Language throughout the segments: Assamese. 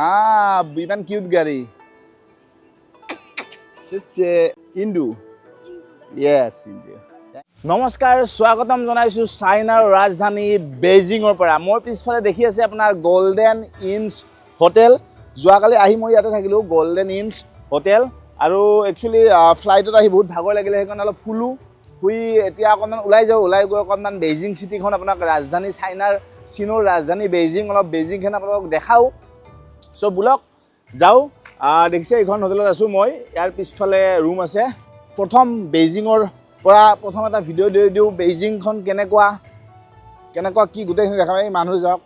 ইমান কিউট গাড়ী ইন্দু য়েছ ইন্দু নমস্কাৰ স্বাগতম জনাইছোঁ চাইনাৰ ৰাজধানী বেইজিঙৰ পৰা মই পিছফালে দেখি আছে আপোনাৰ গোল্ডেন ইঞ্চ হোটেল যোৱাকালি আহি মই ইয়াতে থাকিলোঁ গোল্ডেন ইঞ্চ হোটেল আৰু একচুৱেলি ফ্লাইটত আহি বহুত ভাগৰ লাগিলে সেইকাৰণে অলপ শুই এতিয়া অকণমান ওলাই গৈ অকণমান বেইজিং চিটিখন আপোনাক ৰাজধানী চীনৰ ৰাজধানী বেইজিং অলপ বেইজিংখন আপোনালোকক দেখাওঁ চ' বোলক যাওঁ দেখিছে এইখন হোটেলত আছোঁ মই ইয়াৰ পিছফালে ৰুম আছে প্ৰথম বেইজিঙৰ পৰা প্ৰথম এটা ভিডিঅ' দি দিওঁ বেইজিংখন কেনেকুৱা কি গোটেইখিনি দেখাম এই মানুহ যাওক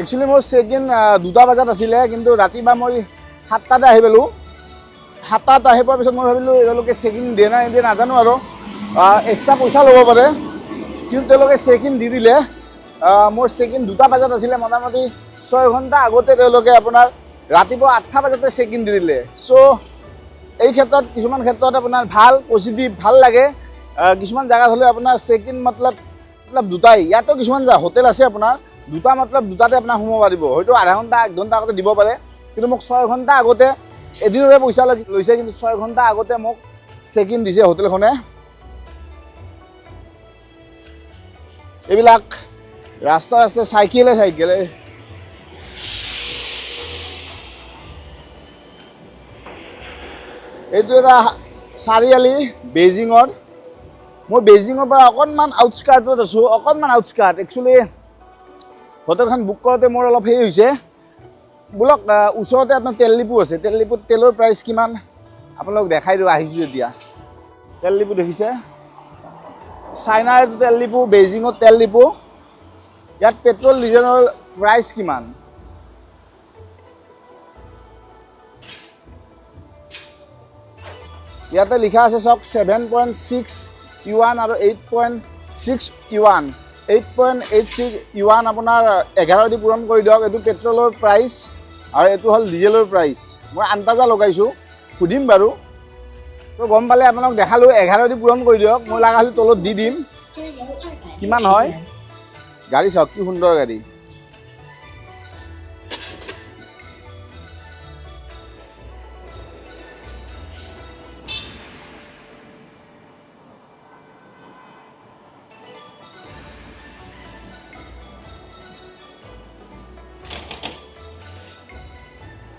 একচুৱেলি মোৰ চেক ইন 2টা বজাত আছিলে কিন্তু ৰাতিপুৱা মই 7টাতে আহি পালোঁ 7টাত আহি পোৱাৰ পিছত মই ভাবিলোঁ তেওঁলোকে চেক ইন দিয়ে নাই নিদিয়ে নাজানো আৰু এক্সট্ৰা পইচা ল'ব পাৰে কিন্তু তেওঁলোকে চেক ইন দি দিলে মোৰ চেক ইন 2টা বজাত আছিলে মোটামুটি 6 ঘণ্টা আগতে তেওঁলোকে আপোনাৰ ৰাতিপুৱা 8টা বজাতে চেক ইন দি দিলে চ' এই ক্ষেত্ৰত কিছুমান ক্ষেত্ৰত আপোনাৰ ভাল পজিটিভ ভাল লাগে কিছুমান জেগাত হ'লে আপোনাৰ চেক ইন মতলব দুটাই ইয়াতো কিছুমান হোটেল আছে আপোনাৰ দুটা মতলব দুটাতে আপোনাৰ সোমাব পাৰিব হয়তো আধা ঘণ্টা 1 ঘণ্টা আগতে দিব পাৰে কিন্তু মোক 6 ঘণ্টা আগতে এদিনৰে পইচা লৈছে কিন্তু 6 ঘণ্টা আগতে মোক চেক ইন দিছে হোটেলখনে এইবিলাক ৰাস্তা আছে চাইকেলে এইটো এটা চাৰিআলি বেইজিঙৰ মই বেইজিঙৰ পৰা অকণমান আউটস্কাৰ্টত আছোঁ একচুৱেলি হোটেলখন বুক কৰোঁতে মোৰ অলপ হেৰি হৈছে বোলক ওচৰতে আপোনাৰ তেল ডিপু আছে তেল ডিপুত তেলৰ প্ৰাইচ কিমান আপোনালোক দেখাই দিওঁ আহিছোঁ এতিয়া তেল ডিপু দেখিছে চাইনাৰ তেল ডিপু বেইজিঙত তেল ডিপু ইয়াত পেট্ৰল ডিজেলৰ প্ৰাইচ কিমান ইয়াতে লিখা আছে চাওক 7.6 ইউৱান আৰু 8.6 ইউৱান 8.86 ইউৱান আপোনাৰ 11 দি পূৰণ কৰি দিয়ক এইটো পেট্ৰলৰ প্ৰাইচ আৰু এইটো হ'ল ডিজেলৰ প্ৰাইচ মই আন্দাজা লগাইছোঁ সুধিম বাৰু তো গম পালে আপোনালোক দেখালোঁ 11 দি পূৰণ কৰি দিয়ক মই লগা হ'লে তলত দি দিম কিমান হয় গাড়ী চাওক কি সুন্দৰ গাড়ী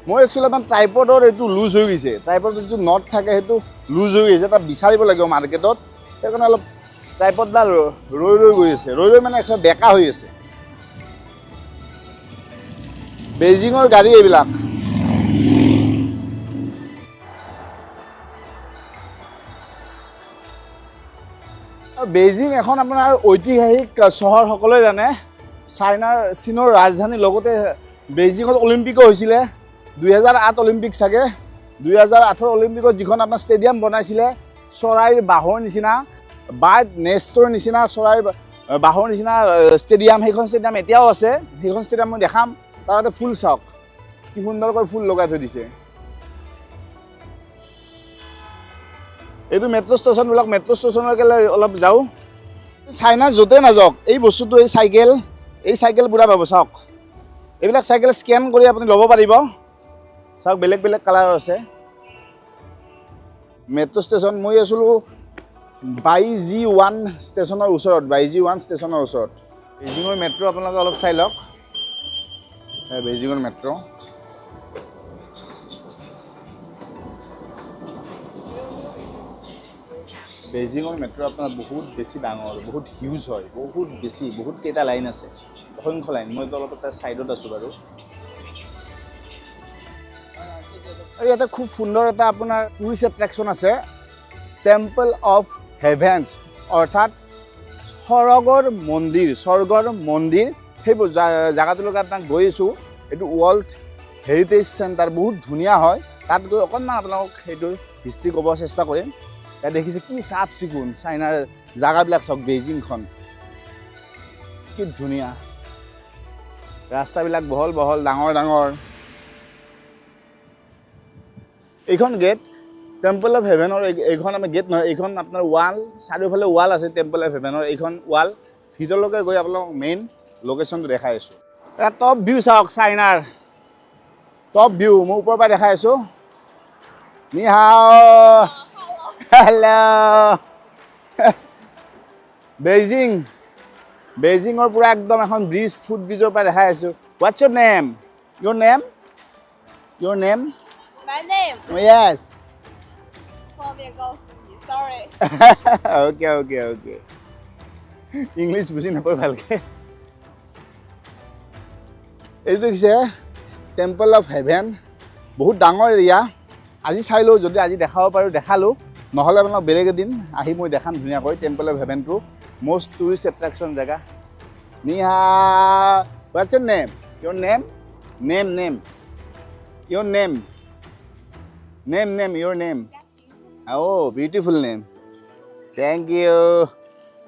মই একচুৱেলি আপোনাৰ ট্ৰাইপডৰ এইটো লুজ হৈ গৈছে ট্ৰাইপডৰ যিটো নট থাকে সেইটো লুজ হৈ গৈছে তাত বিচাৰিব লাগিব মাৰ্কেটত সেইকাৰণে অলপ ট্ৰাইপডডাল ৰৈ গৈ আছে ৰৈ মানে একচুৱেলি বেকা হৈ আছে বেইজিঙৰ গাড়ী এইবিলাক বেইজিং এখন আপোনাৰ ঐতিহাসিক চহৰ সকলোৱে জানে চীনৰ ৰাজধানীৰ লগতে বেইজিঙত অলিম্পিকো হৈছিলে 2008 অলিম্পিক চাগে 2008 অলিম্পিকত যিখন আপোনাৰ ষ্টেডিয়াম বনাইছিলে চৰাইৰ বাহৰ নিচিনা বাৰ্ড নেষ্টৰ নিচিনা চৰাইৰ বাহৰ নিচিনা ষ্টেডিয়াম সেইখন ষ্টেডিয়াম এতিয়াও আছে সেইখন ষ্টেডিয়াম মই দেখাম তাতে ফুল চাওক কি সুন্দৰকৈ ফুল লগাই থৈ দিছে এইটো মেট্ৰ' ষ্টেচনবিলাক মেট্ৰ' ষ্টেচনলৈকে অলপ যাওঁ চাইনা য'তে নাযাওক এই বস্তুটো এই চাইকেল পুৰা পাব চাওক এইবিলাক চাইকেল স্কেন কৰি আপুনি ল'ব পাৰিব চাওক বেলেগ কালাৰৰ আছে মেট্ৰ' ষ্টেচন মই আছিলোঁ BeiG1 ষ্টেচনৰ ওচৰত BeiG1 ষ্টেচনৰ ওচৰত বেইজিঙৰ মেট্ৰ' আপোনালোকে অলপ চাই লওক বেইজিঙৰ মেট্ৰ' বেইজিঙৰ মেট্ৰ' আপোনাৰ বহুত বেছি ডাঙৰ বহুত হিউজ হয় বহুত কেইটা লাইন আছে অসংখ্য লাইন মইতো অলপ এটা ছাইডত আছোঁ বাৰু আৰু ইয়াতে খুব সুন্দৰ এটা আপোনাৰ টুৰিষ্ট এট্ৰেকশ্যন আছে টেম্পল অফ হেভেন্স অৰ্থাৎ স্বৰ্গৰ মন্দিৰ সেইবোৰ জেগাটোলৈকে আপোনাক গৈ আছোঁ এইটো ৱৰ্ল্ড হেৰিটেজ চেণ্টাৰ বহুত ধুনীয়া হয় তাত গৈ অকণমান আপোনালোকক সেইটোৰ হিষ্ট্ৰী ক'ব চেষ্টা কৰিম ইয়াত দেখিছে কি চাফ চিকুণ চাইনাৰ জেগাবিলাক চাওক বেইজিংখন কি ধুনীয়া ৰাস্তাবিলাক বহল বহল ডাঙৰ ডাঙৰ এইখন গেট টেম্পল অফ হেভেনৰ এইখন আমি গেট নহয় এইখন আপোনাৰ ৱাল চাৰিওফালে ৱাল আছে টেম্পল অফ হেভেনৰ এইখন ৱাল ভিতৰলৈকে গৈ আপোনালোকক মেইন লোকেশ্যনটো দেখাই আছোঁ এটা টপ ভিউ চাওক চাইনাৰ টপ ভিউ মই ওপৰৰ পৰা দেখাই আছোঁ নি হাও হেল্ল' বেইজিঙৰ পৰা একদম এখন ব্ৰিজ ফুট ব্ৰিজৰ পৰা দেখাই আছোঁ Whats Euro name your name My name? yes Flavia Golsky. Sorry. okay English বুজি নাপায় ভালকৈ এইটো হৈছে টেম্পল অফ হেভেন বহুত ডাঙৰ এৰিয়া আজি চাই লওঁ যদি আজি দেখাব পাৰোঁ দেখালোঁ নহ'লে আপোনাক বেলেগ এদিন আহি মই দেখাম ধুনীয়াকৈ টেম্পল অফ হেভেনটো most tourist attraction jaga ni hao what's your name your name your name oh beautiful name thank you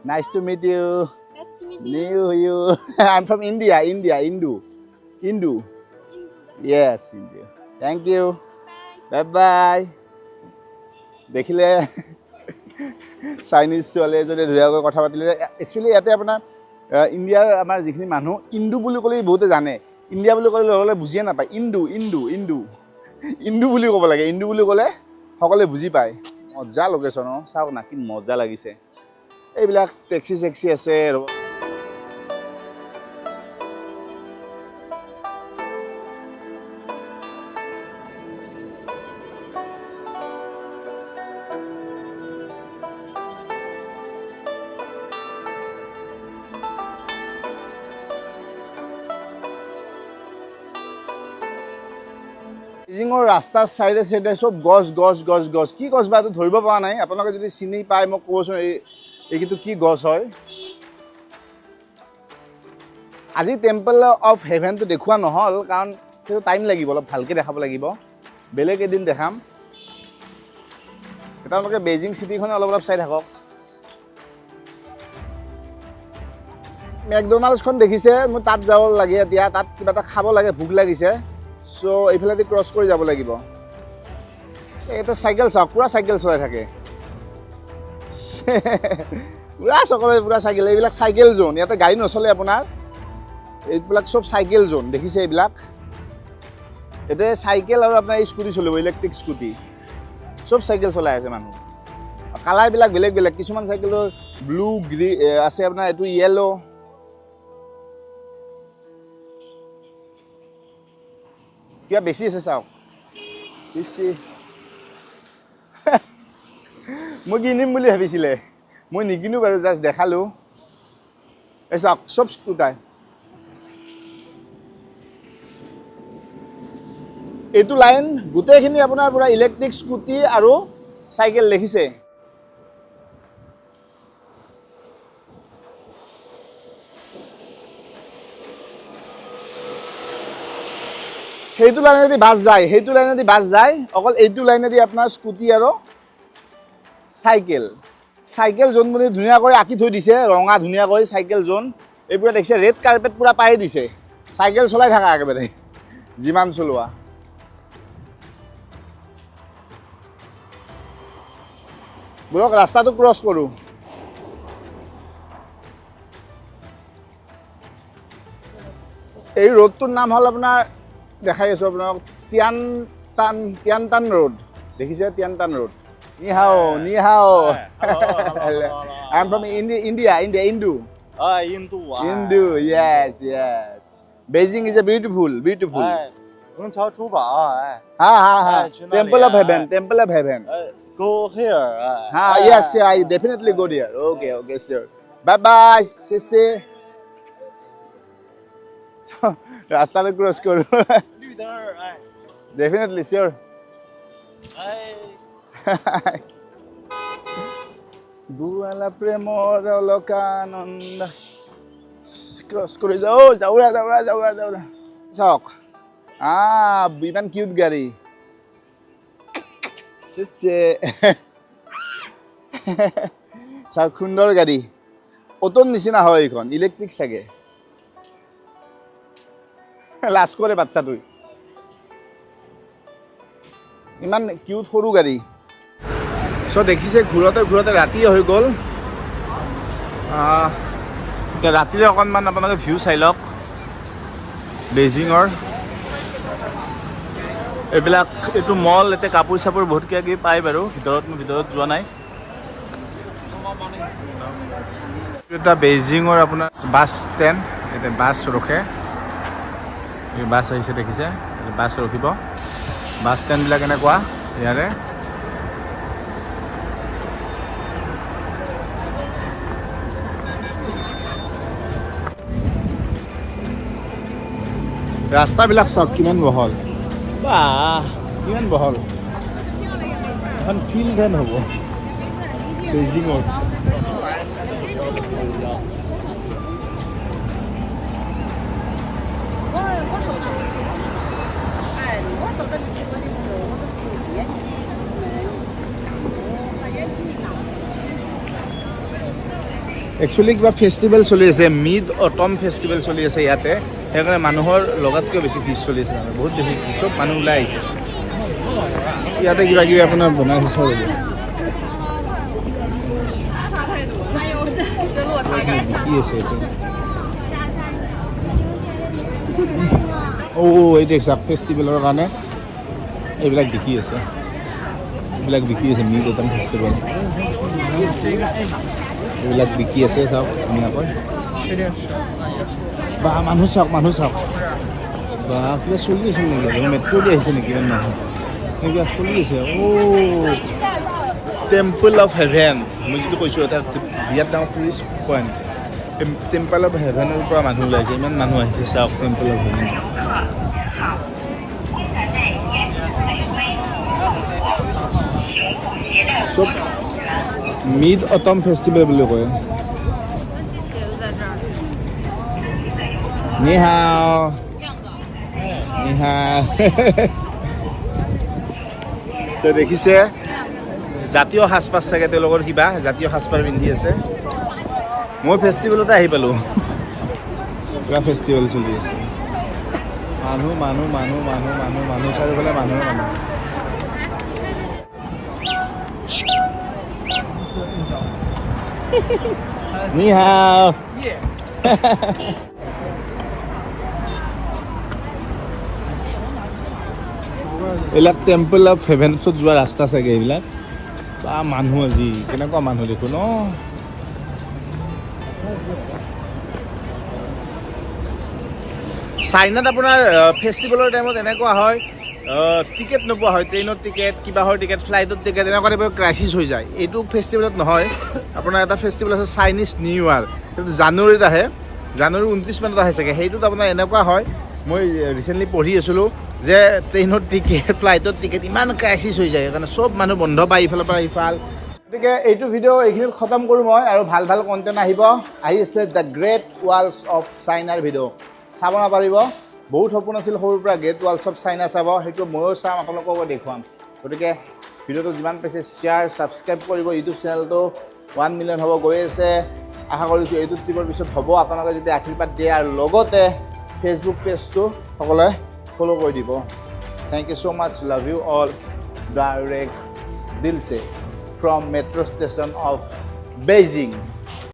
nice to meet you Nice to meet you. you I'm from India Hindu yes India thank you bye দেখিলে চাইনিজ ছোৱালী এজনী ধুনীয়াকৈ কথা পাতিলে একচুৱেলি ইয়াতে আপোনাৰ ইণ্ডিয়াৰ আমাৰ যিখিনি মানুহ ইণ্ডু বুলি ক'লেই বহুতে জানে ইণ্ডিয়া বুলি ক'লে লগতে বুজিয়ে নাপায় ইণ্ডু বুলি ক'ব লাগে ইণ্ডু বুলি ক'লে সকলোৱে বুজি পায় মজা লোকেশ্যন চাওক না কি মজা লাগিছে এইবিলাক টেক্সি চেক্সি আছে বেইজিঙৰ ৰাস্তাৰ চাইডে চাইডে চব গছ কি গছ বা এইটো ধৰিব পৰা নাই আপোনালোকে যদি চিনি পায় মোক ক'বচোন এইটো কি গছ হয় আজি টেম্পল অফ হেভেনটো দেখুওৱা নহ'ল কাৰণ সেইটো টাইম লাগিব অলপ ভালকৈ দেখাব লাগিব বেলেগ এদিন দেখাম আপোনালোকে বেইজিং চিটিখনে অলপ চাই থাকক মেকডনাল্ডছখন দেখিছে মই তাত যাব লাগে এতিয়া তাত কিবা এটা খাব লাগে ভোক লাগিছে চ' এইফালেদি ক্ৰছ কৰি যাব লাগিব এটা চাইকেল চাওক পুৰা চাইকেল চলাই থাকে পুৰা চাইকেল এইবিলাক চাইকেল জোন ইয়াতে গাড়ী নচলে আপোনাৰ এইবিলাক চব চাইকেল জোন দেখিছে এইবিলাক ইয়াতে চাইকেল আৰু আপোনাৰ স্কুটি চলিব ইলেক্ট্ৰিক স্কুটি চব চাইকেল চলাই আছে মানুহ কালাৰবিলাক বেলেগ বেলেগ কিছুমান চাইকেলৰ ব্লু গ্ৰীণ আছে আপোনাৰ এইটো য়েলো কিবা বেছি আছে চাওক মই কিনিম বুলি ভাবিছিলে মই নিকিনো বাৰু জাষ্ট দেখালোঁ এই চাওক চব স্কুটাৰ এইটো লাইন গোটেইখিনি আপোনাৰ পুৰা ইলেক্ট্ৰিক স্কুটি আৰু চাইকেল দেখিছে সেইটো লাইনেদি বাছ যায় অকল এইটো লাইনেদি আপোনাৰ স্কুটি আৰু চাইকেল জোন বুলি ধুনীয়াকৈ আঁকি থৈ দিছে ৰঙা ধুনীয়াকৈ চাইকেল জোন এইবোৰে দেখিছে ৰেড কাৰ্পেট পুৰা পাই দিছে চাইকেল চলাই থাকা একেবাৰে যিমান চলোৱা বলক ৰাস্তাটো ক্ৰছ কৰোঁ এই ৰোডটোৰ নাম হ'ল আপোনাৰ দেখাই আছোঁ আপোনাক তিয়ানটান ৰোড দেখিছে তিয়ানটান ৰোড নি হাও I'm from India Hindu yes Beijing is a beautiful temple of heaven Go here. yes I definitely go there okay sure bye see ৰাস্তাটো ক্ৰছ কৰোঁ definitely sure বুৱালা প্ৰেমৰ অলকানন্দ ক্ৰছ কৰি যাওৰা চাওক ইমান কিউট গাড়ী চাওক সুন্দৰ গাড়ী অটোৰ নিচিনা হয় এইখন ইলেক্ট্ৰিক চাগে লাজ কৰে বাচ্চাটোই ইমান কিউট সৰু গাড়ী চ' দেখিছে ঘূৰতে ৰাতি হৈ গ'ল এতিয়া ৰাতিৰে অকণমান আপোনালোকে ভিউ চাই লওক বেইজিঙৰ এইবিলাক এইটো মল এতিয়া কাপোৰ চাপোৰ বহুত কিবা কিবি পায় বাৰু ভিতৰত যোৱা নাই এটা বেইজিঙৰ আপোনাৰ বাছ ষ্টেণ্ড এতিয়া বাছ ৰখে এই বাছ আহিছে দেখিছে বাছ ৰখিব বাছ ষ্টেণ্ডবিলাক এনেকুৱা ইয়াৰে ৰাস্তাবিলাক চাওক কিমান বহল বাহ কিমান বহল এখন ফিল্ড হেন হ'ব বেইজিঙৰ একচুৱেলি কিবা ফেষ্টিভেল চলি আছে মিড অটম ফেষ্টিভেল চলি আছে ইয়াতে সেইকাৰণে মানুহৰ লগাতকৈ বেছি ভিৰ চলি আছে বহুত বেছি চব মানুহ ওলাই আহিছে ইয়াতে কিবা কিবি আপোনাৰ বনাই আছে কি আছে এইটো এইটো চাওক ফেষ্টিভেলৰ কাৰণে এইবিলাক বিকি আছে মিড অটম ফেষ্টিভেল এইবিলাক বিকি আছে চাওক ধুনীয়াকৈ বা মানুহ চাওক বা কিবা চলি আছে নেকি মেট্ৰ' দি আহিছে নেকি ইমান মানুহ কিবা চলি আছে টেম্পল অফ হেভেন মই যিটো কৈছোঁ এটা বিৰাট ডাঙৰ টুৰিষ্ট পইণ্ট টেম্পল অফ হেভেনৰ পৰা মানুহ ওলাইছে ইমান মানুহ আহিছে চাওক টেম্পল অফ হেভেন চব মিড অটম ফেষ্টিভেল বুলি কয় নিহাও দেখিছে জাতীয় সাজপাৰ চাগে তেওঁলোকৰ কিবা জাতীয় সাজপাৰ পিন্ধি আছে মই ফেষ্টিভেলতে আহি পালোঁ কিবা ফেষ্টিভেল চলি আছে মানুহ চাৰিওফালে মানুহ নিহাও এইবিলাক টেম্পল অফ হেভেনত যোৱা ৰাস্তা চাগে এইবিলাক বা মানুহ আজি কেনেকুৱা মানুহ দেখোন চাইনাত আপোনাৰ ফেষ্টিভেলৰ টাইমত এনেকুৱা হয় টিকেট নোপোৱা হয় ট্ৰেইনৰ টিকেট কিবাহৰ টিকেট ফ্লাইটৰ টিকেট এনেকুৱা টাইপৰ ক্ৰাইচিছ হৈ যায় এইটো ফেষ্টিভেলত নহয় আপোনাৰ এটা ফেষ্টিভেল আছে চাইনিজ নিউ ইয়াৰ সেইটো জানুৱাৰীত আহে জানুৱাৰী 29 মানত আহে চাগে সেইটোত আপোনাৰ এনেকুৱা হয় মই ৰিচেণ্টলি পঢ়ি আছিলোঁ যে ট্ৰেইনৰ টিকেট ফ্লাইটৰ টিকেট ইমান ক্ৰাইচিছ হৈ যায় সেইকাৰণে চব মানুহ বন্ধ পায় ইফালৰ পৰা ইফাল গতিকে এইটো ভিডিঅ' এইখিনিত খতম কৰোঁ মই আৰু ভাল কণ্টেণ্ট আহি আছে দ্য গ্ৰেট ৱালছ অফ চাইনাৰ ভিডিঅ' চাব নাপাৰিব বহুত সপোন আছিল সৰুৰ পৰা গ্ৰেট ৱালছ অফ চাইনা চাব সেইটো ময়ো চাম আপোনালোকক দেখুৱাম গতিকে ভিডিঅ'টো যিমান পাইছে শ্বেয়াৰ ছাবস্ক্ৰাইব কৰিব ইউটিউব চেনেলটো 1 মিলিয়ন হ'ব গৈ আছে আশা কৰিছোঁ এইটো ট্ৰিপৰ পিছত হ'ব আপোনালোকে যদি আশীৰ্বাদ দিয়ে আৰু লগতে ফেচবুক পেজটো সকলোৱে ফ'ল' কৰি দিব thank you so' much love you all direct দিল से from metro station of Beijing